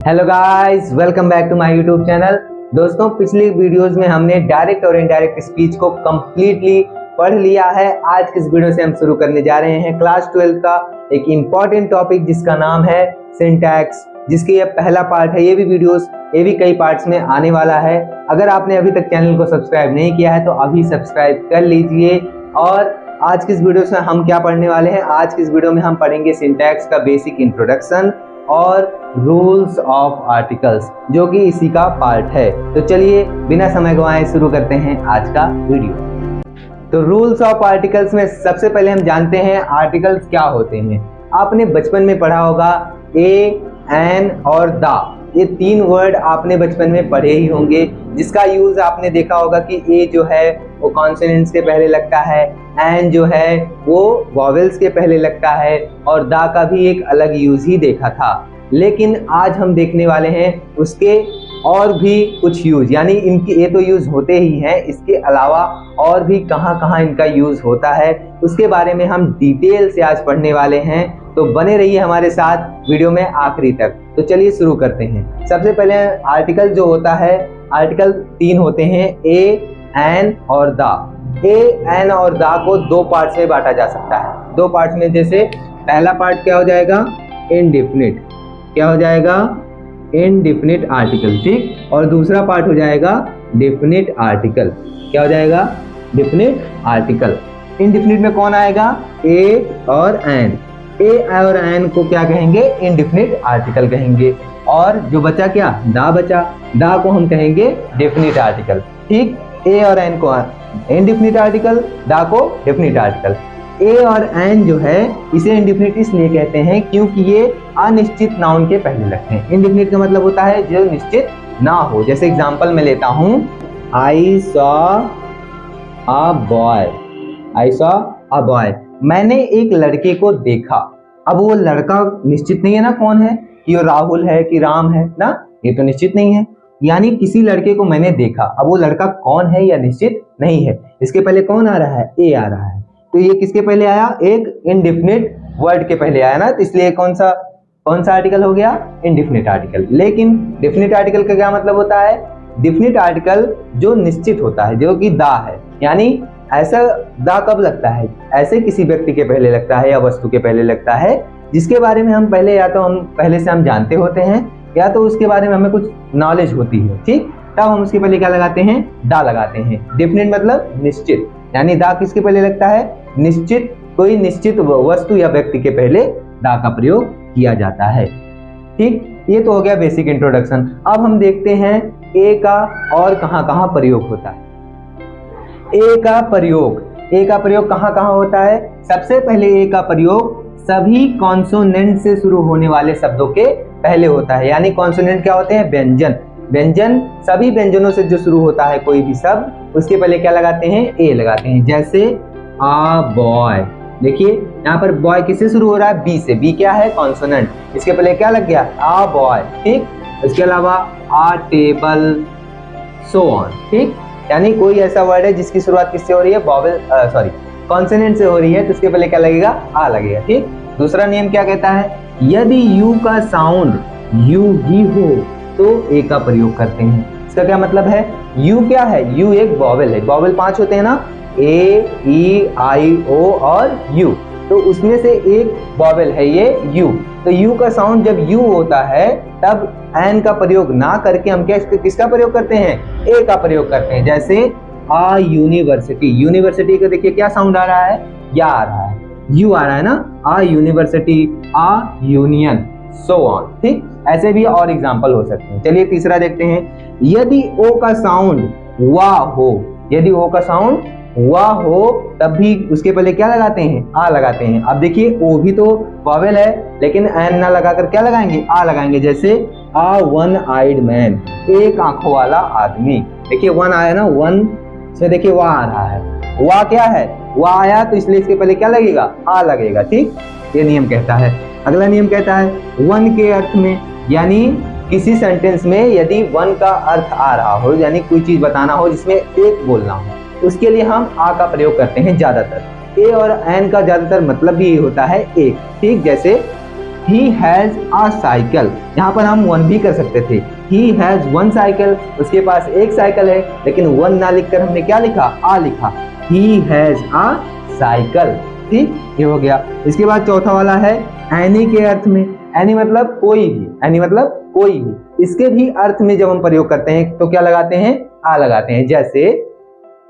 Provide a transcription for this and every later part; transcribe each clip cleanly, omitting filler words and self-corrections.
Hello guys, welcome back to my YouTube channel. दोस्तों, पिछली videos में हमने डायरेक्ट और इनडायरेक्ट स्पीच को कंप्लीटली पढ़ लिया है। आज की इस वीडियो से हम शुरू करने जा रहे हैं क्लास 12 का एक इम्पॉर्टेंट टॉपिक जिसका नाम है सिंटैक्स, जिसकी ये पहला पार्ट है। ये भी कई पार्ट्स में आने वाला है। अगर आपने अभी तक चैनल को सब्सक्राइब नहीं किया है तो अभी सब्सक्राइब कर लीजिए। और आज की इस वीडियो से हम क्या पढ़ने वाले हैं? आज की इस वीडियो में हम पढ़ेंगे सिंटैक्स का बेसिक इंट्रोडक्शन और रूल्स ऑफ आर्टिकल्स, जो कि इसी का पार्ट है। तो चलिए बिना समय गवाए शुरू करते हैं आज का वीडियो। तो रूल्स ऑफ आर्टिकल्स में सबसे पहले हम जानते हैं आर्टिकल्स क्या होते हैं। आपने बचपन में पढ़ा होगा ए, एन और द। ये तीन वर्ड आपने बचपन में पढ़े ही होंगे, जिसका यूज आपने देखा होगा कि ए जो है वो कॉन्सोनेंट्स के पहले लगता है, एन जो है वो वॉवेल्स के पहले लगता है, और द का भी एक अलग यूज ही देखा था। लेकिन आज हम देखने वाले हैं उसके और भी कुछ यूज, यानी इनकी ये तो यूज होते ही हैं, इसके अलावा और भी कहाँ कहाँ इनका यूज होता है उसके बारे में हम डिटेल से आज पढ़ने वाले हैं। तो बने रहिए हमारे साथ वीडियो में आखिरी तक। तो चलिए शुरू करते हैं। सबसे पहले आर्टिकल जो होता है, आर्टिकल तीन होते हैं, ए, एन और द। ए, एन और द को दो पार्ट्स में बांटा जा सकता है। दो पार्ट्स में, जैसे पहला पार्ट क्या हो जाएगा, इनडिफिनिट। क्या हो जाएगा? इनडिफिनिट आर्टिकल, ठीक। और दूसरा पार्ट हो जाएगा डिफिनिट आर्टिकल। क्या हो जाएगा? Definite article. इनडिफिनिट में कौन आएगा? ए और एन। ए और एन को क्या कहेंगे? इनडिफिनिट आर्टिकल कहेंगे। और जो बचा क्या? दा बचा। दा को हम कहेंगे डेफिनिट आर्टिकल, ठीक। ए और एन को इनडिफिनिट आर्टिकल, दा को डेफिनिट आर्टिकल। ए और एन जो है इसे इनडिफिनिट इसलिए कहते हैं क्योंकि ये अनिश्चित नाउन के पहले लगते हैं। इनडिफिनिट का मतलब होता है जो निश्चित ना हो। जैसे एग्जांपल में लेता हूं, I saw a boy. I saw a boy, मैंने एक लड़के को देखा। अब वो लड़का निश्चित नहीं है ना कौन है, कि वो राहुल है कि राम है ना, ये तो निश्चित नहीं है। यानी किसी लड़के को मैंने देखा, अब वो लड़का कौन है या निश्चित नहीं है। इसके पहले कौन आ रहा है? ए आ रहा है। तो ये किसके पहले आया? एक इनडिफिनिट वर्ड के पहले आया ना, तो इसलिए कौन सा आर्टिकल हो गया? Indefinite article. लेकिन डेफिनिट आर्टिकल का क्या मतलब होता है? डेफिनिट आर्टिकल जो निश्चित होता है, जो कि दा है। यानी ऐसा दा कब लगता है? ऐसे किसी व्यक्ति के पहले लगता है या वस्तु के पहले लगता है जिसके बारे में हम पहले पहले से हम जानते होते हैं, या तो उसके बारे में हमें कुछ नॉलेज होती है, ठीक। तब हम उसके पहले क्या लगाते हैं? दा लगाते हैं। डेफिनिट मतलब निश्चित, यानी दा किसके पहले लगता है? निश्चित, कोई निश्चित वस्तु या व्यक्ति के पहले दा का प्रयोग किया जाता है, ठीक। ये तो हो गया बेसिक इंट्रोडक्शन। अब हम देखते हैं ए का और कहाँ कहाँ प्रयोग होता है। ए का प्रयोग कहाँ कहाँ होता है? सबसे पहले ए का प्रयोग सभी कॉन्सोनेंट से शुरू होने वाले शब्दों के पहले होता है। यानी कॉन्सोनेंट क्या होते हैं? व्यंजन। सभी व्यंजनों से जो शुरू होता है कोई भी शब्द, उसके पहले क्या लगाते हैं? ए लगाते हैं। जैसे आ बॉय, देखिए यहाँ पर बॉय किससे शुरू हो रहा है? बी से। बी क्या है? कॉन्सोनेंट। इसके पहले क्या लग गया? आ बॉय, ठीक। इसके अलावा आ टेबल, सो ऑन, ठीक। यानी कोई ऐसा वर्ड है जिसकी शुरुआत किससे हो रही है? कॉन्सोनेंट से हो रही है, तो इसके पहले क्या लगेगा? आ लगेगा, ठीक। दूसरा नियम क्या कहता है? यदि यू का साउंड यू ही हो तो ए का प्रयोग करते हैं। इसका क्या मतलब है? यू क्या है? यू एक वॉवेल है। वॉवेल 5 होते हैं ना, ए, ई, आई, ओ और यू। तो उसमें से एक वॉवेल है ये यू। तो यू का साउंड जब यू होता है तब एन का प्रयोग ना करके हम किसका प्रयोग करते हैं? ए का प्रयोग करते हैं। जैसे आ यूनिवर्सिटी। यूनिवर्सिटी का देखिए क्या साउंड आ रहा है? या आ रहा है, यू आ रहा है ना। आ यूनिवर्सिटी, आ यूनियन, सो ऑन, ठीक। ऐसे भी और एग्जांपल हो सकते हैं। चलिए तीसरा देखते हैं। यदि ओ का साउंड वाह हो, यदि ओ का साउंड वाह हो तब भी उसके पहले क्या लगाते हैं? आ लगाते हैं। अब देखिए ओ भी तो वॉवेल है, लेकिन एन ना लगाकर क्या लगाएंगे? आ लगाएंगे। जैसे आ वन आइड मैन, एक आंखों वाला आदमी। देखिए वन आया ना, वन से देखिए वाह आ रहा है। वाह क्या है? वाह आया, तो इसलिए इसके पहले क्या लगेगा? आ लगेगा, ठीक। ये नियम कहता है। अगला नियम कहता है वन के अर्थ में, यानी किसी सेंटेंस में यदि वन का अर्थ आ रहा हो, यानी कोई चीज बताना हो जिसमें एक बोलना हो, उसके लिए हम आ का प्रयोग करते हैं ज्यादातर। ए और एन का ज्यादातर मतलब भी होता है एक, ठीक। जैसे he has a cycle, यहाँ पर हम वन भी कर सकते थे। he has one cycle, उसके पास एक साइकिल है, लेकिन वन ना लिखकर हमने क्या लिखा, आ लिखा। he has a cycle, ठीक, ये हो गया। इसके बाद चौथा वाला है एनी के अर्थ में। एनी मतलब कोई भी, एनी मतलब कोई भी, इसके भी अर्थ में जब हम प्रयोग करते हैं तो क्या लगाते हैं, आ लगाते हैं। जैसे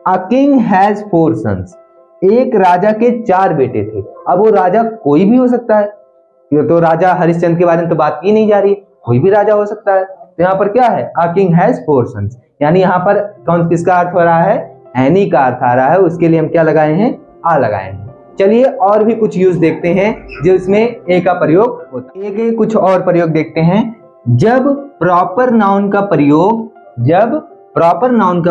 अ किंग हैज 4 sons, एक राजा के 4 बेटे थे। अब वो राजा कोई भी हो सकता है, ये तो राजा हरिश्चंद्र के बारे में तो बात की नहीं जा रही, कोई भी राजा हो सकता है। तो यहाँ पर क्या है, अ किंग हैज 4 sons, यानी यहाँ पर कौन किसका अर्थ हो रहा है, एनी का अर्थ आ रहा है, उसके लिए हम क्या लगाए हैं, आ लगाए हैं। चलिए और भी कुछ यूज देखते हैं जो इसमें ए का प्रयोग होता है। ए के कुछ और प्रयोग देखते हैं। जब प्रॉपर नाउन का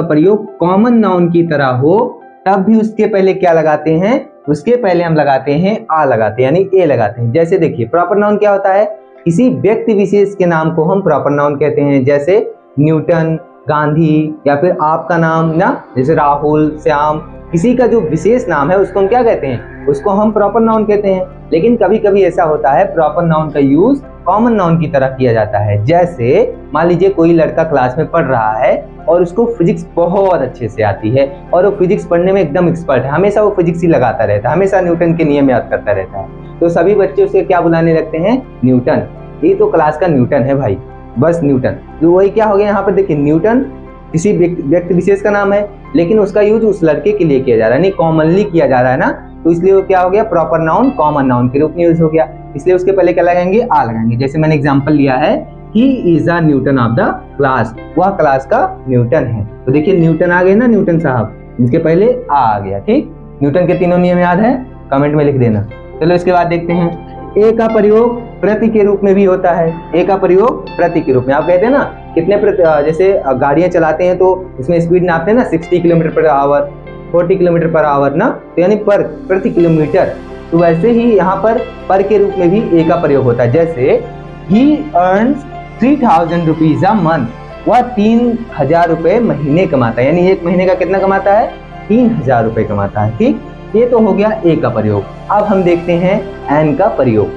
प्रयोग कॉमन नाउन की तरह हो, तब भी उसके पहले क्या लगाते हैं, उसके पहले हम लगाते हैं आ लगाते हैं, यानी ए लगाते हैं। जैसे देखिए प्रॉपर नाउन क्या होता है, किसी व्यक्ति विशेष के नाम को हम प्रॉपर नाउन कहते हैं। जैसे न्यूटन, गांधी, या फिर आपका नाम ना, जैसे राहुल, श्याम, किसी का जो विशेष नाम है उसको हम क्या कहते हैं, उसको हम प्रॉपर नाउन कहते हैं। लेकिन कभी कभी ऐसा होता है प्रॉपर नाउन का यूज कॉमन नाउन की तरह किया जाता है। जैसे मान लीजिए कोई लड़का क्लास में पढ़ रहा है और उसको फिजिक्स बहुत अच्छे से आती है और वो फिजिक्स पढ़ने में एकदम एक्सपर्ट है, हमेशा वो फिजिक्स ही लगाता रहता है, हमेशा न्यूटन के नियम याद करता रहता है, तो सभी बच्चे उसे क्या बुलाने लगते हैं, न्यूटन। ये तो क्लास का न्यूटन है भाई, बस न्यूटन। तो वही क्या हो गया यहाँ पर, देखिए न्यूटन किसी व्यक्ति विशेष का नाम है, लेकिन उसका यूज उस लड़के के लिए किया जा रहा है, नहीं कॉमनली किया जा रहा है ना, तो इसलिए वो क्या हो गया, प्रॉपर नाउन कॉमन नाउन के रूप में यूज हो गया। इसलिए उसके पहले क्या लगाएंगे, आ लगाएंगे। जैसे मैंने एग्जांपल लिया है, he is a Newton of the class, वह क्लास का न्यूटन है। तो देखिए न्यूटन आ गए ना, न्यूटन साहब, इसके पहले आ गया, ठीक। न्यूटन के तीनों नियम याद है, कमेंट में लिख देना। चलो इसके बाद देखते हैं, ए का प्रयोग प्रति के रूप में भी होता है। ए का प्रयोग प्रति के रूप में, आप कहते हैं ना कितने प्रति, जैसे गाड़ियां चलाते हैं तो इसमें स्पीड नापते हैं ना, 60 kilometre per hour, 40 kilometre per hour ना, तो यानी पर प्रति किलोमीटर। तो वैसे ही यहाँ पर के रूप में भी ए का प्रयोग होता है। जैसे he earns 3000 rupees a month, वह 3000 रुपए महीने कमाता है, यानी एक महीने का कितना कमाता है, 3000 रुपए कमाता है, ठीक। ये तो हो गया ए का प्रयोग। अब हम देखते हैं एन का प्रयोग।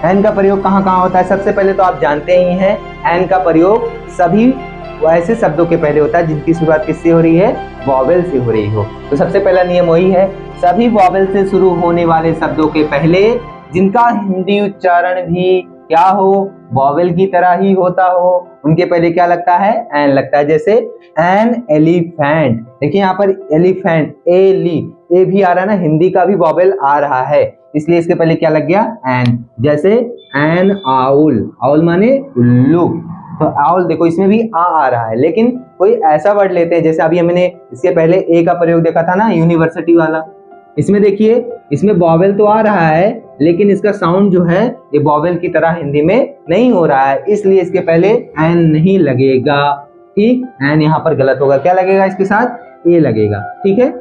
एन का प्रयोग कहाँ कहाँ होता है, सबसे पहले तो आप जानते ही हैं, एन का प्रयोग सभी ऐसे शब्दों के पहले होता है जिनकी शुरुआत किससे हो रही है, वॉवेल से हो रही हो। तो सबसे पहला नियम वही है, सभी वॉवेल से शुरू होने वाले शब्दों के पहले जिनका हिंदी उच्चारण भी क्या हो, वॉवेल की तरह ही होता हो, उनके पहले क्या लगता है, एन लगता है। जैसे एन एलिफेंट, देखिए यहाँ पर एलिफेंट, ए भी आ रहा है ना, हिंदी का भी वॉवेल आ रहा है, इसलिए इसके पहले क्या लग गया, एन। जैसे एन आउल, आउल माने उल्लू, तो आउल देखो इसमें भी आ रहा है, लेकिन कोई ऐसा वर्ड लेते हैं, जैसे अभी हमने इसके पहले ए का प्रयोग देखा था ना, यूनिवर्सिटी वाला, इसमें देखिए इसमें वॉवेल तो आ रहा है, लेकिन इसका साउंड जो है ये वॉवेल की तरह हिंदी में नहीं हो रहा है, इसलिए इसके पहले एन नहीं लगेगा, ठीक। एन यहाँ पर गलत होगा, क्या लगेगा इसके साथ, ए लगेगा, ठीक है।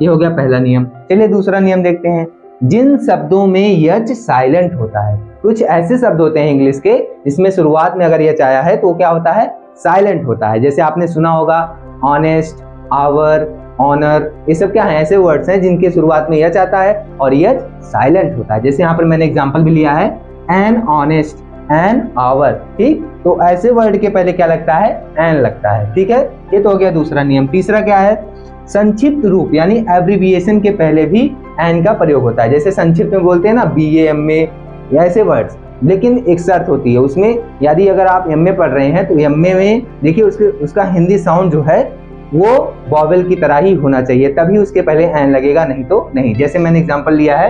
ये हो गया पहला नियम। चलिए दूसरा नियम देखते हैं, जिन शब्दों में यच साइलेंट होता है। कुछ ऐसे शब्द होते हैं इंग्लिश के जिसमें शुरुआत में अगर यच आया है तो क्या होता है, साइलेंट होता है। जैसे आपने सुना होगा ऑनेस्ट, आवर, ऑनर, ये सब क्या है, ऐसे वर्ड्स हैं जिनके शुरुआत में यच आता है और यच साइलेंट होता है। जैसे यहाँ पर मैंने एग्जांपल भी लिया है, एन ऑनेस्ट, एन आवर, ठीक। तो ऐसे वर्ड के पहले क्या लगता है, एन लगता है, ठीक है। ये तो हो गया दूसरा नियम। तीसरा क्या है, संक्षिप्त रूप यानी एब्रिविएशन के पहले भी एन का प्रयोग होता है। जैसे संक्षिप्त में बोलते हैं ना, BA, MA, ऐसे वर्ड्स, लेकिन एक शर्त होती है उसमें, यदि अगर आप MA पढ़ रहे हैं तो MA में देखिए उसका हिंदी साउंड जो है वो वॉवेल की तरह ही होना चाहिए, तभी उसके पहले एन लगेगा, नहीं तो नहीं। जैसे मैंने एग्जांपल लिया है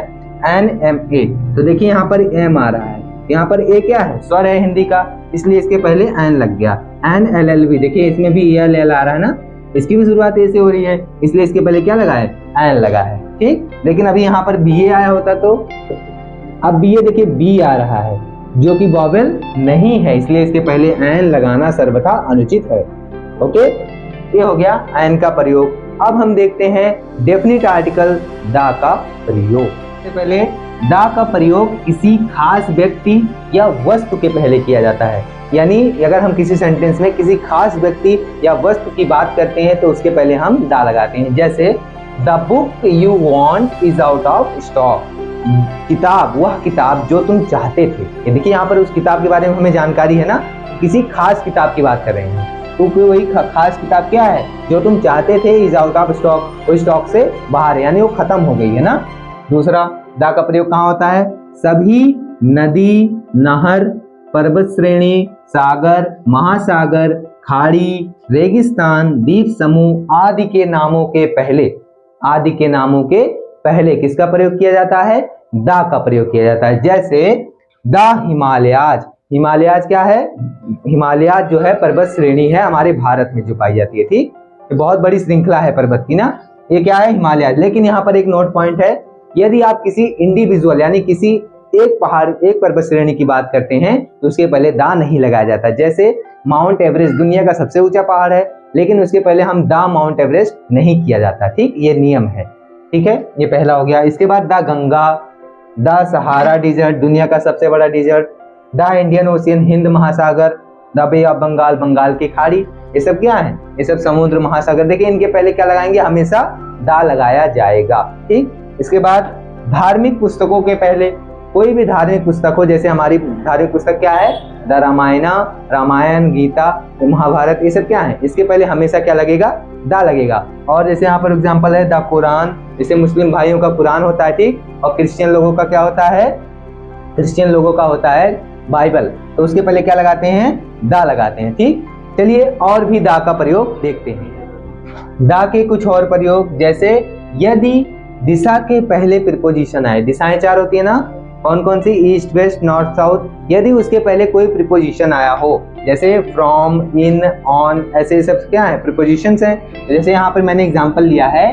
NMA, तो देखिए यहाँ पर एम आ रहा है, यहाँ पर ए क्या है, स्वर है हिंदी का, इसलिए इसके पहले एन लग गया। NLLB, देखिए इसमें भी ELL आ रहा है ना, इसकी भी शुरुआत ए से हो रही है, इसलिए इसके पहले क्या लगा है, एन लगा है, ठीक। लेकिन अभी यहाँ पर BA आया होता तो, अब BA देखिए B आ रहा है जो कि वॉवेल नहीं है, इसलिए इसके पहले एन लगाना सर्वथा अनुचित है, ओके। ये हो गया एन का प्रयोग। अब हम देखते हैं डेफिनिट आर्टिकल दा का प्रयोग। सबसे पहले दा का प्रयोग किसी खास व्यक्ति या वस्तु के पहले किया जाता है, यानी अगर हम किसी सेंटेंस में किसी खास व्यक्ति या वस्तु की बात करते हैं तो उसके पहले हम दा लगाते हैं। जैसे the book you want is out of stock, किताब, वह किताब जो तुम चाहते थे। ये देखिए यहाँ पर उस किताब के बारे में हमें जानकारी है ना, किसी खास किताब की बात कर रहे हैं। तो वही खास किताब क्या है, जो तुम चाहते थे इज आउट ऑफ स्टॉक, वो स्टॉक से बाहर है, यानी वो खत्म हो गई है ना। दूसरा, दा का प्रयोग कहाँ होता है, सभी नदी, नहर, पर्वत श्रेणी, सागर, महासागर, खाड़ी, रेगिस्तान, द्वीप समूह आदि के नामों के पहले, आदि के नामों के पहले किसका प्रयोग किया जाता है, दा का प्रयोग किया जाता है। जैसे द हिमालयाज, हिमालयाज क्या है, हिमालयाज जो है पर्वत श्रेणी है हमारे भारत में जो पाई जाती है, ठीक, ये बहुत बड़ी श्रृंखला है पर्वत की ना, ये क्या है, हिमालयाज। लेकिन यहाँ पर एक नोट पॉइंट है, यदि आप किसी इंडिविजुअल यानी किसी एक पहाड़, एक पर्वत श्रेणी की बात करते हैं तो उसके पहले दा नहीं लगाया जाता। जैसे माउंट एवरेस्ट दुनिया का सबसे ऊंचा पहाड़ है, लेकिन उसके पहले हम दा माउंट एवरेस्ट नहीं किया जाता, ठीक, ये नियम है, ठीक है, ये पहला हो गया। इसके बाद दा गंगा, दा सहारा डिजर्ट दुनिया का सबसे बड़ा डिजर्ट, दा इंडियन ओशियन हिंद महासागर, the Bay of Bengal Bengal की खाड़ी, ये सब क्या है, ये सब समुद्र महासागर। देखिए इनके पहले क्या लगाएंगे, हमेशा दा लगाया जाएगा, ठीक। इसके बाद धार्मिक पुस्तकों के पहले, कोई भी धार्मिक पुस्तक हो, जैसे हमारी धार्मिक पुस्तक क्या है, द रामायणा, रामायण, गीता, महाभारत, ये सब क्या है, इसके पहले हमेशा क्या लगेगा, दा लगेगा। और जैसे यहाँ पर एग्जांपल है द कुरान, जैसे मुस्लिम भाइयों का कुरान होता है, ठीक, और क्रिश्चियन लोगों का क्या होता है, क्रिश्चियन लोगों का होता है बाइबल, तो उसके पहले क्या लगाते हैं, दा लगाते हैं, ठीक। चलिए और भी दा का प्रयोग देखते हैं। दा के कुछ और प्रयोग, जैसे यदि दिशा के पहले प्रीपोजिशन आए, दिशाएं चार होती है ना, कौन कौन सी, ईस्ट, वेस्ट, नॉर्थ, साउथ, यदि उसके पहले कोई प्रीपोजिशन आया हो, जैसे फ्रॉम, इन, ऑन, ऐसे सब क्या है, प्रीपोजिशंस हैं। जैसे यहाँ पर मैंने एग्जांपल लिया है,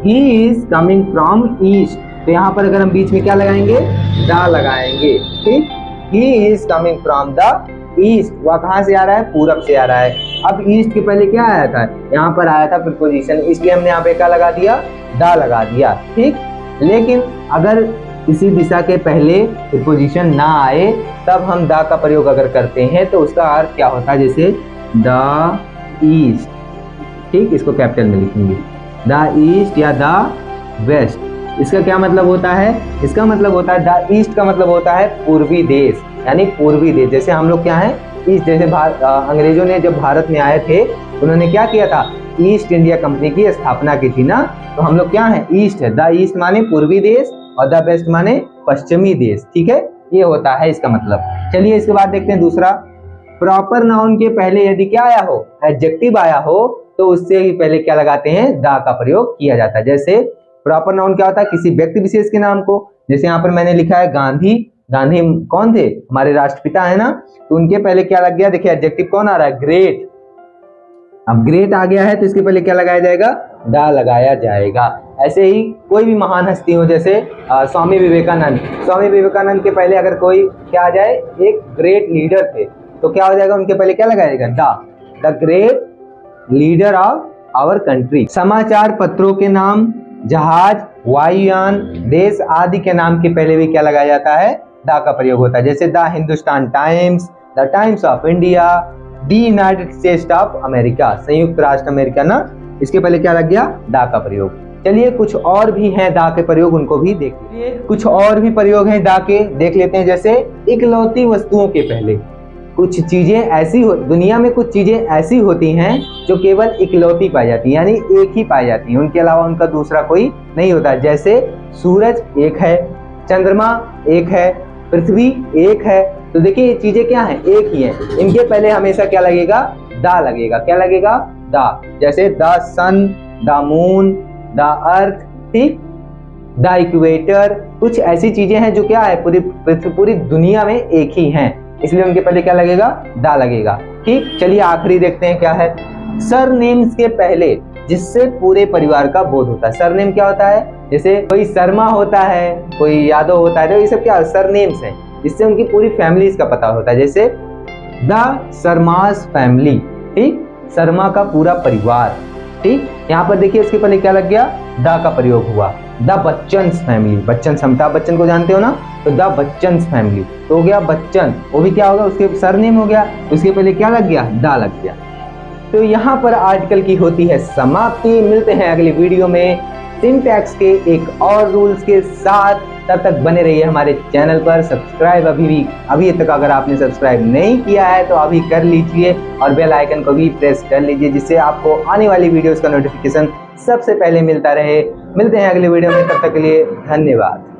he is coming from east, तो यहाँ पर अगर हम बीच में क्या लगाएंगे, दा लगाएंगे, ठीक। He is coming from the east, वह कहाँ से आ रहा है, पूरब से आ रहा है। अब ईस्ट के पहले क्या आया था, यहाँ पर आया था प्रीपोजिशन, इसलिए हमने यहाँ पे क्या लगा दिया, दा लगा दिया, ठीक। लेकिन अगर किसी दिशा के पहले प्रीपोजिशन ना आए, तब हम दा का प्रयोग अगर करते हैं तो उसका अर्थ क्या होता है, जैसे द ईस्ट, ठीक, इसको कैपिटल में लिखेंगे, द ईस्ट या द वेस्ट। इसका क्या मतलब होता है, इसका मतलब होता है द ईस्ट का मतलब होता है पूर्वी देश, यानी पूर्वी देश। जैसे हम लोग क्या है, ईस्ट, जैसे अंग्रेजों ने जब भारत में आए थे, उन्होंने क्या किया था, ईस्ट इंडिया कंपनी की स्थापना की थी ना, तो हम लोग क्या है, ईस्ट है, द ईस्ट माने पूर्वी देश और द वेस्ट माने पश्चिमी देश, ठीक है, ये होता है इसका मतलब। चलिए इसके बाद देखते हैं दूसरा, प्रॉपर नाउन के पहले यदि क्या आया हो, एडजेक्टिव आया हो, तो उससे ही पहले क्या लगाते हैं, दा का प्रयोग किया जाता है। जैसे प्रॉपर नाउन क्या होता है, किसी व्यक्ति विशेष के नाम को, जैसे यहाँ पर मैंने लिखा है गांधी, गांधी कौन थे, हमारे राष्ट्रपिता है ना, तो उनके पहले क्या लग गया, देखिए एडजेक्टिव कौन आ रहा है, ग्रेट। अब ग्रेट आ गया है तो इसके पहले क्या लगाया जाएगा, दा लगाया जाएगा। ऐसे ही कोई भी महान हस्ती हो, जैसे स्वामी विवेकानंद, स्वामी विवेकानंद के पहले अगर कोई क्या आ जाए, एक ग्रेट लीडर थे, तो क्या हो जाएगा, उनके पहले क्या लगाया जाएगा, दा, the great leader of our country. समाचार पत्रों के नाम, जहाज, वायुयान, देश आदि के नाम के पहले भी क्या लगाया जाता है, दा का प्रयोग होता है। जैसे the Hindustan times, the times of India, the United states of America, संयुक्त राष्ट्र अमेरिका ना, इसके पहले क्या लग गया, दा का प्रयोग। चलिए कुछ और भी हैं दा के प्रयोग, उनको भी देख लीजिए। कुछ और भी प्रयोग हैं दा के, देख लेते हैं। जैसे इकलौती वस्तुओं के पहले, कुछ चीजें ऐसी दुनिया में कुछ चीजें ऐसी होती हैं जो केवल इकलौती पाई जाती है, यानी एक ही पाई जाती है, उनके अलावा उनका दूसरा कोई नहीं होता। जैसे सूरज एक है, चंद्रमा एक है, पृथ्वी एक है, तो देखिए ये चीजें क्या हैं, एक ही हैं, इनके पहले हमेशा क्या लगेगा, दा लगेगा। क्या लगेगा, दा। जैसे the sun, the moon, the earth, ठीक, द इक्वेटर, कुछ ऐसी चीजें हैं जो क्या है, पूरी दुनिया में एक ही हैं, इसलिए उनके पहले क्या लगेगा, दा लगेगा, ठीक। चलिए आखिरी देखते हैं क्या है, सरनेम्स के पहले जिससे पूरे परिवार का बोध होता है। सरनेम क्या होता है, जैसे कोई शर्मा होता है, कोई यादव होता है, तो ये सब क्या सरनेम्स हैं, जिससे उनकी पूरी फैमिलीज का पता होता है। जैसे द शर्मास फैमिली, ठीक, शर्मा का पूरा परिवार, ठीक। यहाँ पर देखिए उसके पहले क्या लग गया, दा का प्रयोग हुआ। द बच्चन्स फैमिली, बच्चन, अमिताभ बच्चन को जानते हो ना, तो द बच्चन्स फैमिली, तो हो गया बच्चन, वो भी क्या होगा, उसके सरनेम हो गया, उसके पहले क्या लग गया, दा लग गया। तो यहाँ पर आर्टिकल की होती है समाप्ति। मिलते हैं अगली वीडियो में सिंटैक्स के एक और रूल्स के साथ। तब तक बने रहिए हमारे चैनल पर। सब्सक्राइब अभी तक अगर आपने सब्सक्राइब नहीं किया है तो अभी कर लीजिए और बेल आइकन को भी प्रेस कर लीजिए, जिससे आपको आने वाली वीडियोस का नोटिफिकेशन सबसे पहले मिलता रहे। मिलते हैं अगले वीडियो में, तब तक के लिए धन्यवाद।